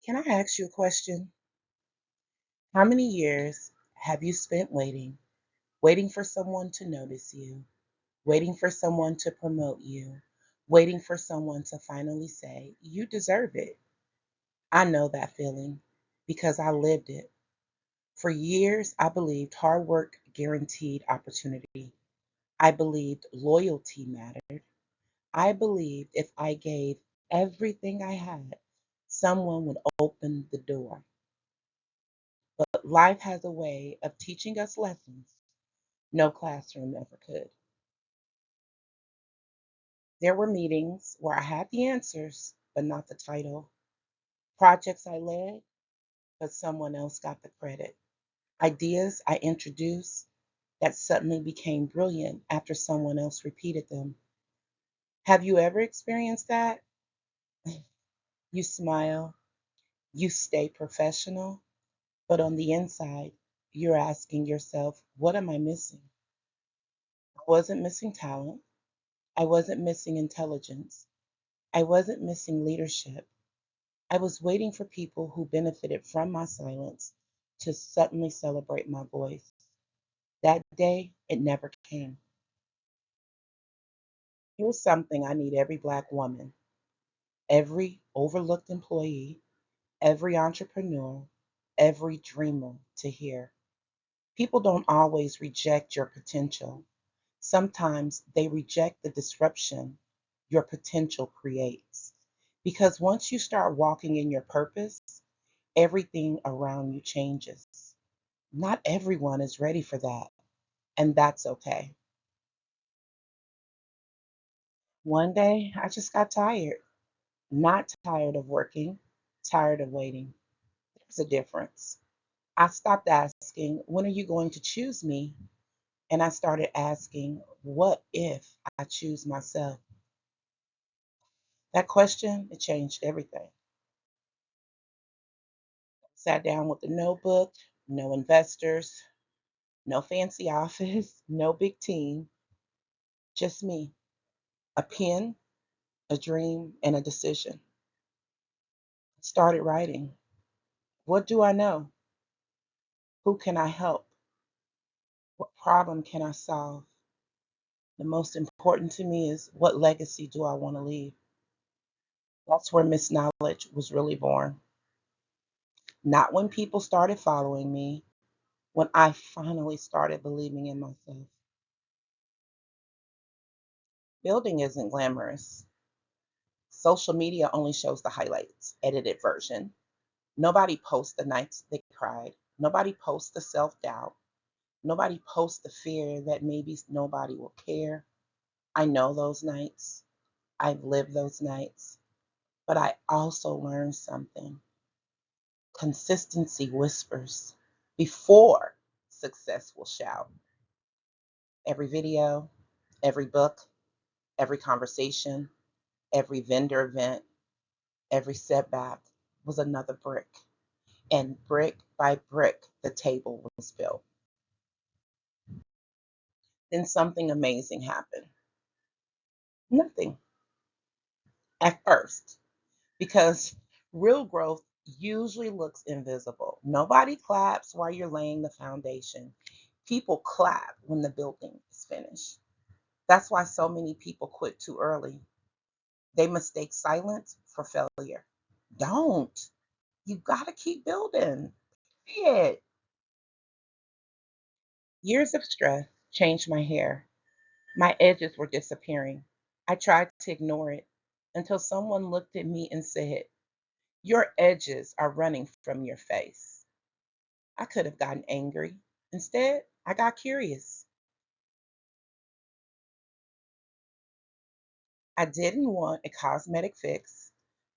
Can I ask you a question? How many years have you spent waiting, waiting for someone to notice you, waiting for someone to promote you, waiting for someone to finally say, you deserve it? I know that feeling because I lived it. For years, I believed hard work guaranteed opportunity. I believed loyalty mattered. I believed if I gave everything I had, someone would open the door. But life has a way of teaching us lessons no classroom ever could. There were meetings where I had the answers, but not the title. Projects I led, but someone else got the credit. Ideas I introduced that suddenly became brilliant after someone else repeated them. Have you ever experienced that? You smile, you stay professional, but on the inside, you're asking yourself, what am I missing? I wasn't missing talent. I wasn't missing intelligence. I wasn't missing leadership. I was waiting for people who benefited from my silence to suddenly celebrate my voice. That day, it never came. Here's something I need every Black woman, every overlooked employee, every entrepreneur, every dreamer to hear. People don't always reject your potential. Sometimes they reject the disruption your potential creates. Because once you start walking in your purpose, everything around you changes. Not everyone is ready for that, and that's okay. One day, I just got tired. Not tired of working, tired of waiting. There's a difference. I stopped asking, when are you going to choose me? And I started asking, what if I choose myself? That question, it changed everything. Sat down with a notebook, no investors, no fancy office, no big team, just me, a pen, a dream, and a decision. Started writing. What do I know? Who can I help? What problem can I solve? The most important to me is what legacy do I want to leave? That's where MsKnowledge was really born. Not when people started following me, when I finally started believing in myself. Building isn't glamorous. Social media only shows the highlights, edited version. Nobody posts the nights they cried. Nobody posts the self doubt. Nobody posts the fear that maybe nobody will care. I know those nights. I've lived those nights. But I also learned something. Consistency whispers before success will shout. Every video, every book, every conversation, every vendor event, every setback was another brick. And brick by brick, the table was built. Then something amazing happened. Nothing at first, because real growth usually looks invisible. Nobody claps while you're laying the foundation. People clap when the building is finished. That's why so many people quit too early. They mistake silence for failure. Don't. You got to keep building. Period. Years of stress changed my hair. My edges were disappearing. I tried to ignore it until someone looked at me and said, your edges are running from your face. I could have gotten angry. Instead, I got curious. I didn't want a cosmetic fix.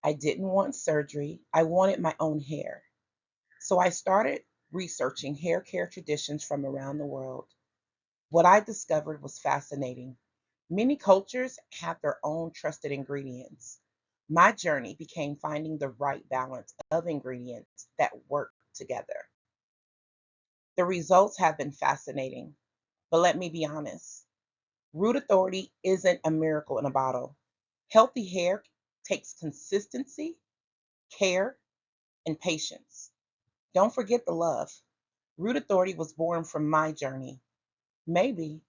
I didn't want surgery. I wanted my own hair. So I started researching hair care traditions from around the world. What I discovered was fascinating. Many cultures have their own trusted ingredients. My journey became finding the right balance of ingredients that work together. The results have been fascinating, but let me be honest. Root authority isn't a miracle in a bottle. Healthy hair takes consistency, care, and patience. Don't forget the love. Root authority was born from my journey. Maybe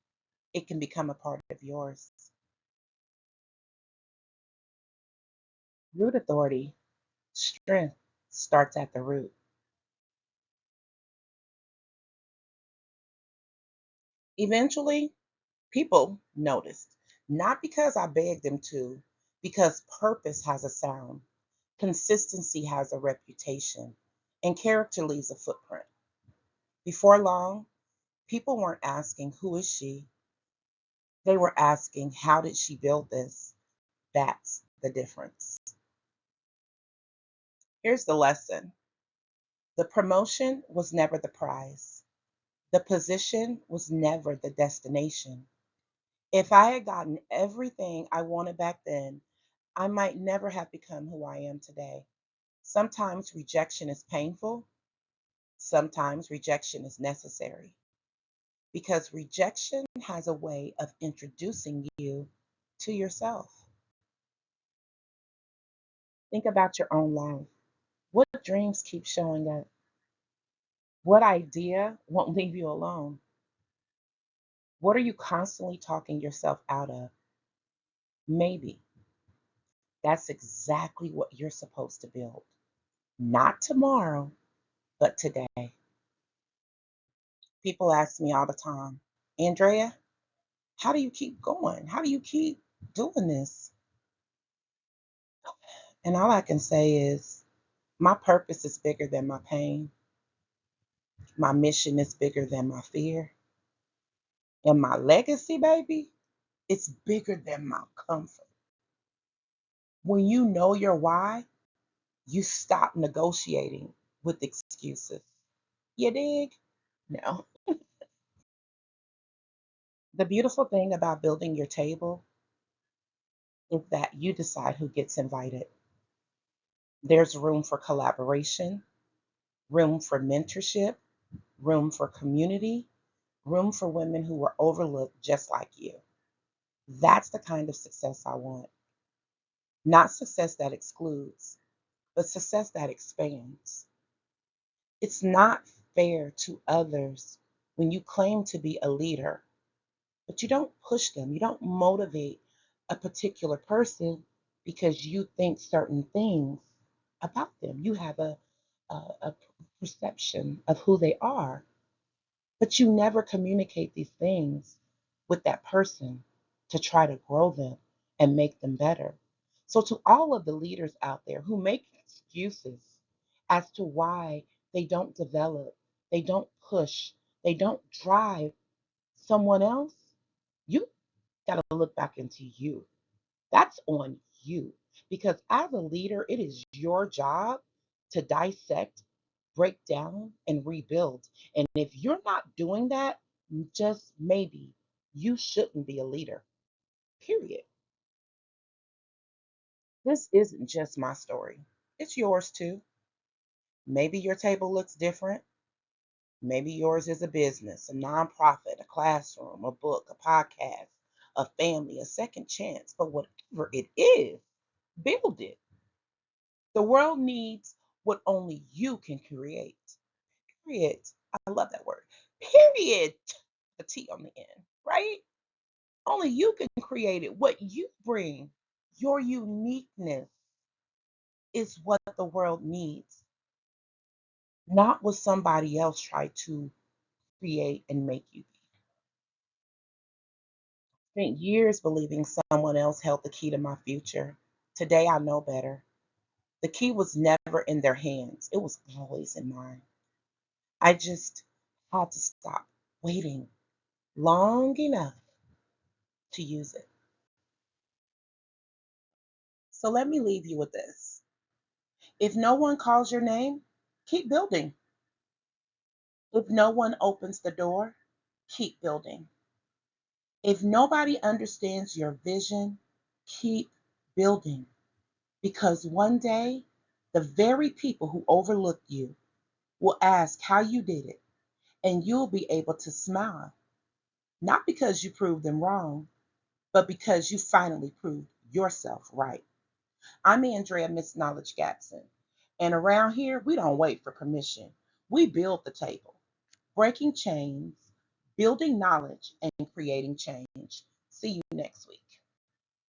it can become a part of yours. Root authority, strength starts at the root. Eventually, people noticed, not because I begged them to, because purpose has a sound, consistency has a reputation, and character leaves a footprint. Before long, people weren't asking, who is she? They were asking, how did she build this? That's the difference. Here's the lesson: the promotion was never the prize, the position was never the destination. If I had gotten everything I wanted back then, I might never have become who I am today. Sometimes rejection is painful, sometimes rejection is necessary, because rejection has a way of introducing you to yourself. Think about your own life. What dreams keep showing up? What idea won't leave you alone? What are you constantly talking yourself out of? Maybe that's exactly what you're supposed to build. Not tomorrow, but today. People ask me all the time, Andrea, how do you keep going? How do you keep doing this? And all I can say is, my purpose is bigger than my pain. My mission is bigger than my fear. And my legacy, baby, it's bigger than my comfort. When you know your why, you stop negotiating with excuses. You dig? No. The beautiful thing about building your table is that you decide who gets invited. There's room for collaboration, room for mentorship, room for community, room for women who were overlooked just like you. That's the kind of success I want. Not success that excludes, but success that expands. It's not fair to others when you claim to be a leader, but you don't push them, you don't motivate a particular person because you think certain things about them. You have a perception of who they are, but you never communicate these things with that person to try to grow them and make them better. So, to all of the leaders out there who make excuses as to why they don't develop, they don't push, they don't drive someone else, you got to look back into you. That's on you. Because as a leader, it is your job to dissect, break down, and rebuild. And if you're not doing that, just maybe you shouldn't be a leader, period. This isn't just my story, it's yours too. Maybe your table looks different. Maybe yours is a business, a nonprofit, a classroom, a book, a podcast, a family, a second chance. But whatever it is, build it. The world needs what only you can create. Period. I love that word. Period. The T on the end, right? Only you can create it. What you bring, your uniqueness, is what the world needs, not what somebody else tried to create and make you be. Spent years believing someone else held the key to my future. Today I know better. The key was never in their hands, it was always in mine. I just had to stop waiting long enough to use it. So let me leave you with this. If no one calls your name, keep building. If no one opens the door, keep building. If nobody understands your vision, keep building. Because one day, the very people who overlooked you will ask how you did it, and you'll be able to smile, not because you proved them wrong, but because you finally proved yourself right. I'm Andrea MsKnowledge Gatson, And around here, we don't wait for permission. We build the table, breaking chains, building knowledge, and creating change. See you next week.